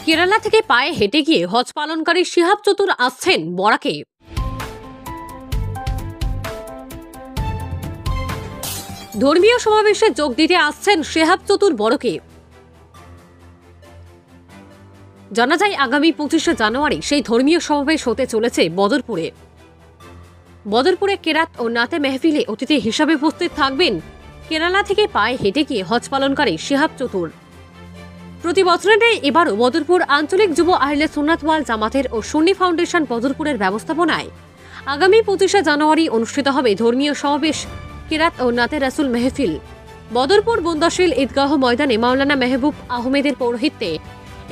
কেরালা থেকে পায়ে হেঁটে গিয়ে হজ পালনকারী শিহাব চতুর আসছেন বরাকে। ধর্মীয় সমাবেশে যোগ দিতে আসছেন শিহাব চতুর বড়কে। জানা যায় আগামী 25শে জানুয়ারি সেই ধর্মীয় সমাবেশ হতে চলেছে বদরপুরে কেরাত ও নাতে মেহফিলে অতিথি হিসাবে উপস্থিত থাকবেন কেরালা থেকে পায়ে হেঁটে গিয়ে হজ পালনকারী শিহাব চতুর। প্রতি বছরের এবারও বদরপুর আঞ্চলিক যুব আহলে সুন্নাত ওয়াল জামাতের ও সুন্নি ফাউন্ডেশন বদরপুরের ব্যবস্থাপনায় আগামী 25শে জানুয়ারি অনুষ্ঠিত হবে ধর্মীয় সমাবেশ কেরাত ও নাতে রাসুল মেহফিল। বদরপুর বুন্দাশিল ঈদগাহ ময়দানে মাওলানা মেহবুব আহমেদের পৌরোহিত্যে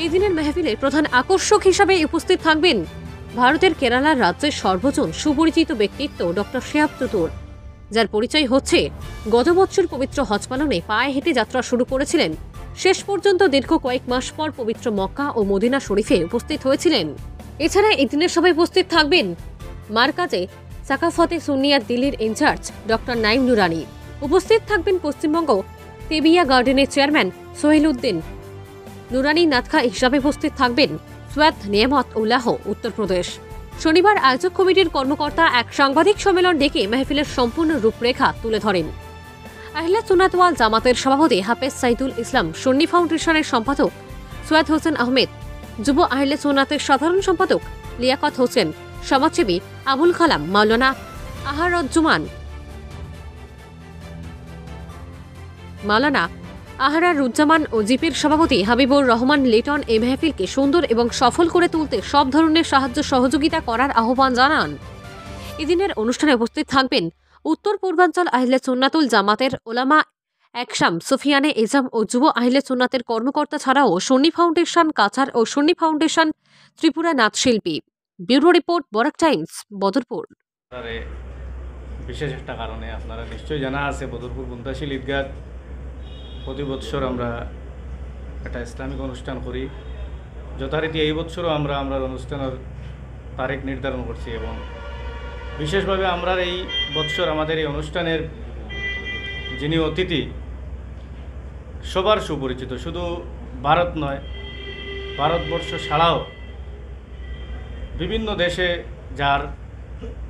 এই দিনের মেহফিলের প্রধান আকর্ষক হিসাবে উপস্থিত থাকবেন ভারতের কেরালার রাজ্যের সর্বজন সুপরিচিত ব্যক্তিত্ব ডক্টর শিহাব চতুর, যার পরিচয় হচ্ছে গত বছর পবিত্র হজ পালনে পায়ে হেঁটে যাত্রা শুরু করেছিলেন। শেষ পর্যন্ত দীর্ঘ কয়েক মাস পর পবিত্র মক্কা ও মদিনা শরীফে উপস্থিত হয়েছিলেন। এছাড়া এই দিনের সভায় উপস্থিত থাকবেন মারকাজে সাকাফতে সুন্নিয়াত দিল্লির ইনচার্জ ডক্টর নাইম নুরানি। উপস্থিত থাকবেন পশ্চিমবঙ্গ তেবিয়া গার্ডেনের চেয়ারম্যান সোহেল উদ্দিন নুরানি। নাতখা হিসাবে উপস্থিত থাকবেন সৈয়দ নিয়ামত উল্লাহ উত্তরপ্রদেশ। শনিবার আয়োজক কমিটির কর্মকর্তা এক সাংবাদিক সম্মেলন ডেকে মেহফিলের সম্পূর্ণ রূপরেখা তুলে ধরেন। আহলে সুন্নাত ওয়াল জামাতের সভাপতি হাফেজ সাইদুল ইসলাম, সুন্নি ফাউন্ডেশনের সম্পাদক সৈয়দ হোসেন আহমেদ, যুব আহলে সুন্নাতের সাধারণ সম্পাদক লিয়াকত হোসেন, সমাজসেবী আবুল কালাম, মাওলানা আহারুজ্জামান ও জিপির সভাপতি হাবিবুর রহমান লিটন এই মেহফিলকে সুন্দর এবং সফল করে তুলতে সব ধরনের সাহায্য সহযোগিতা করার আহ্বান জানান। এদিনের অনুষ্ঠানে উপস্থিত থাকবেন উত্তর পূর্বাঞ্চল আহলে সুন্নাতুল জামাতের ওলামা একশাম, সুফিয়ানে এজাম ও যুব আহলে সুন্নাতের কর্মকর্তা ছাড়াও সুন্নি ফাউন্ডেশন কাছাড় ও সুন্নি ফাউন্ডেশন ত্রিপুরা নাথশিল্পী। Bureau report, Barak times, Badarpur. বিশেষ একটা কারণে আপনারা নিশ্চয়ই জানা আছে, বদরপুর বুন্দাশিল ঈদগাহ প্রতি বছর আমরা একটা ইসলামিক অনুষ্ঠান করি। যথারীতি এই বছরও আমরা অনুষ্ঠানের তারিখ নির্ধারণ করছি এবং বিশেষভাবে আমরা এই বছর আমাদের এই অনুষ্ঠানের যিনি অতিথি সবার সুপরিচিত, শুধু ভারত নয়, ভারতবর্ষ ছাড়াও বিভিন্ন দেশে যার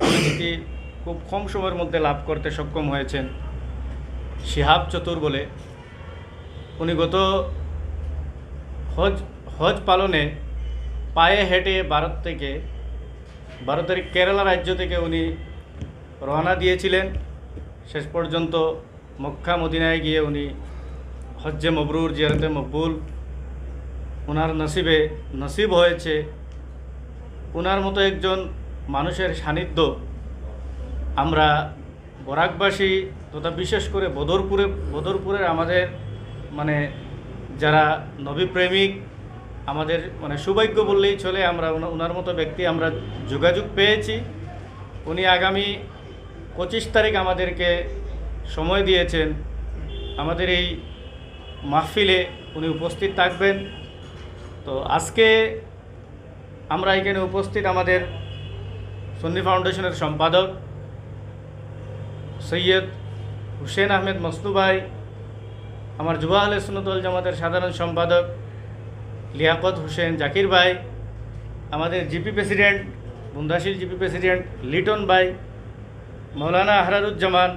পরিচিতি খুব কম সময়ের মধ্যে লাভ করতে সক্ষম হয়েছেন শিহাব চতুর বলে। উনি গত হজ পালনে পায়ে হেঁটে ভারতের কেরালা রাজ্য থেকে উনি রওনা দিয়েছিলেন। শেষ পর্যন্ত মক্কা মদিনায় গিয়ে উনি হজ্জে মবরুর, জিয়ারতে মকবুল ওনার নসিব হয়েছে। ওনার মতো একজন মানুষের সান্নিধ্য আমরা বরাকবাসী তথা বিশেষ করে বদরপুরের আমাদের যারা নবী প্রেমিক, আমাদের সৌভাগ্য বললেই চলে। আমরা ওনার মতো ব্যক্তি আমরা যোগাযোগ পেয়েছি। উনি আগামী 25 তারিখ আমাদেরকে সময় দিয়েছেন। আমাদের এই মাহফিলে উনি উপস্থিত থাকবেন। তো আজকে আমরা এখানে উপস্থিত আমাদের সুন্নি ফাউন্ডেশনের সম্পাদক সৈয়দ হুসেন আহমেদ মসনু ভাই, আমার যুব আহলে সুন্নাত ওয়াল জামাতের সাধারণ সম্পাদক লিয়াকত হোসেন জাকির ভাই, আমাদের GP president Bundashil GP president Liton ভাই, মাওলানা আহারুজ্জামান,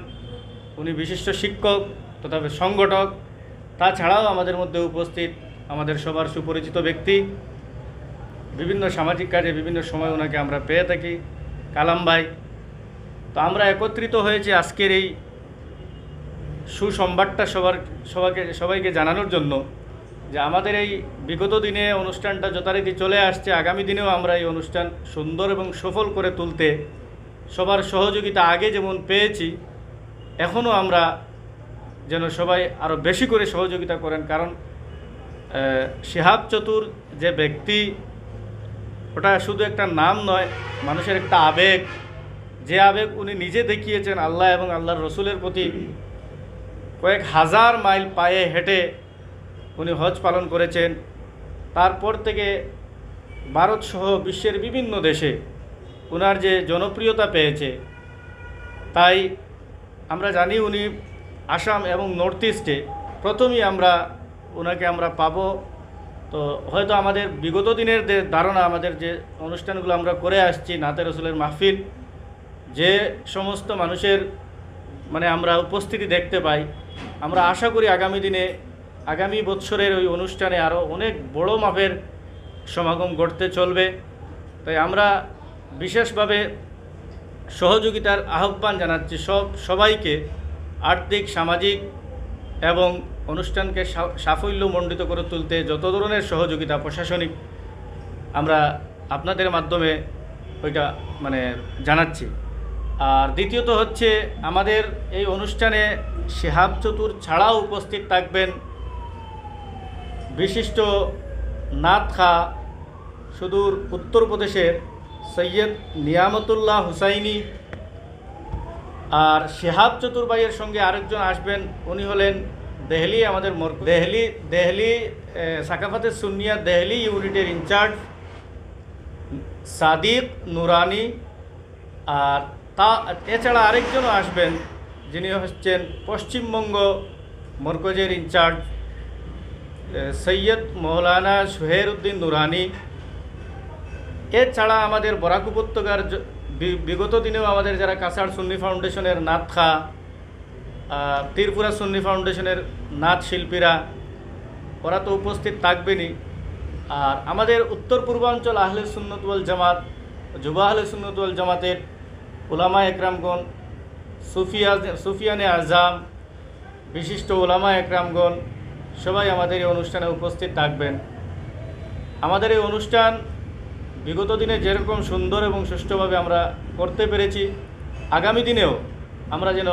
উনি বিশিষ্ট শিক্ষক তথা সংগঠক। তাছাড়াও আমাদের মধ্যে উপস্থিত আমাদের সবার সুপরিচিত ব্যক্তি, বিভিন্ন সামাজিক কাজে বিভিন্ন সময় ওনাকে আমরা পেয়ে থাকি, কালাম ভাই। তো আমরা একত্রিত হয়েছি আজকের এই সুসংবাদটা সবাইকে জানানোর জন্য যে আমাদের এই বিগত দিনে অনুষ্ঠানটা যথারীতি চলে আসছে। আগামী দিনেও আমরা এই অনুষ্ঠান সুন্দর এবং সফল করে তুলতে সবার সহযোগিতা আগে যেমন পেয়েছি, এখনও আমরা যেন সবাই আরও বেশি করে সহযোগিতা করেন। কারণ শিহাব চতুর যে ব্যক্তি, ওটা শুধু একটা নাম নয়, মানুষের একটা আবেগ। যে আবেগ উনি নিজে দেখিয়েছেন আল্লাহ এবং আল্লাহর রসুলের প্রতি। কয়েক হাজার মাইল পায়ে হেঁটে উনি হজ পালন করেছেন। তারপর থেকে ভারতসহ বিশ্বের বিভিন্ন দেশে ওনার যে জনপ্রিয়তা পেয়েছে, তাই আমরা জানি উনি আসাম এবং নর্থ ইস্টে প্রথমেই ওনাকে আমরা পাবো তো হয়তো আমাদের বিগত দিনের যে ধারণা, আমাদের যে অনুষ্ঠানগুলো আমরা করে আসছি, নাতে রসুলের মাহফিল, যে সমস্ত মানুষের মানে আমরা উপস্থিতি দেখতে পাই, আমরা আশা করি আগামী বৎসরের ওই অনুষ্ঠানে আরও অনেক বড় মাপের সমাগম ঘটতে চলবে। তাই আমরা বিশেষভাবে সহযোগিতার আহ্বান জানাচ্ছি সবাইকে, আর্থিক, সামাজিক এবং অনুষ্ঠানকে সাফল্যমণ্ডিত করে তুলতে যত ধরনের সহযোগিতা প্রশাসনিক আমরা আপনাদের মাধ্যমে ওইটা মানে জানাচ্ছি। আর দ্বিতীয়ত হচ্ছে, আমাদের এই অনুষ্ঠানে শিহাব চতুর ছাড়াও উপস্থিত থাকবেন বিশিষ্ট নাত খা সুদূর উত্তরপ্রদেশের সৈয়দ নিয়ামতুল্লাহ হুসাইনি। আর শিহাব চতুর ভাইয়ের সঙ্গে আরেকজন আসবেন, উনি হলেন দেহলি আমাদের দেহলি সাকাফাতে সুন্নিয়া দেহলি ইউনিটের ইনচার্জ সাদিক নুরানি। আর এছাড়া আরেকজনও আসবেন, যিনি হচ্ছেন পশ্চিমবঙ্গ মরকজের ইনচার্জ সৈয়দ মৌলানা সুহের উদ্দিন নুরানি। এছাড়া আমাদের বরাক উপত্যকার বিগত দিনেও আমাদের যারা কাছাড় সুন্নি ফাউন্ডেশনের নাত খা, ত্রিপুরা সুন্নি ফাউন্ডেশনের নাত শিল্পীরা, ওরা তো উপস্থিত থাকবেনই। আর আমাদের উত্তর পূর্বাঞ্চল আহলে সুন্নত ওয়াল জামাত, যুব আহলে সুন্নত ওয়াল জামাতের উলামা একরামগণ, সুফিয়ানে আজম, বিশিষ্ট উলামা একরামগণ সবাই আমাদের এই অনুষ্ঠানে উপস্থিত থাকবেন। আমাদের এই অনুষ্ঠান বিগত দিনে যেরকম সুন্দর এবং সুষ্ঠুভাবে আমরা করতে পেরেছি, আগামী দিনেও আমরা যেন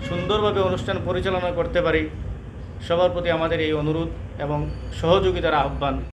সুন্দরভাবে অনুষ্ঠান পরিচালনা করতে পারি, সবার প্রতি আমাদের এই অনুরোধ এবং সহযোগিতার আহ্বান।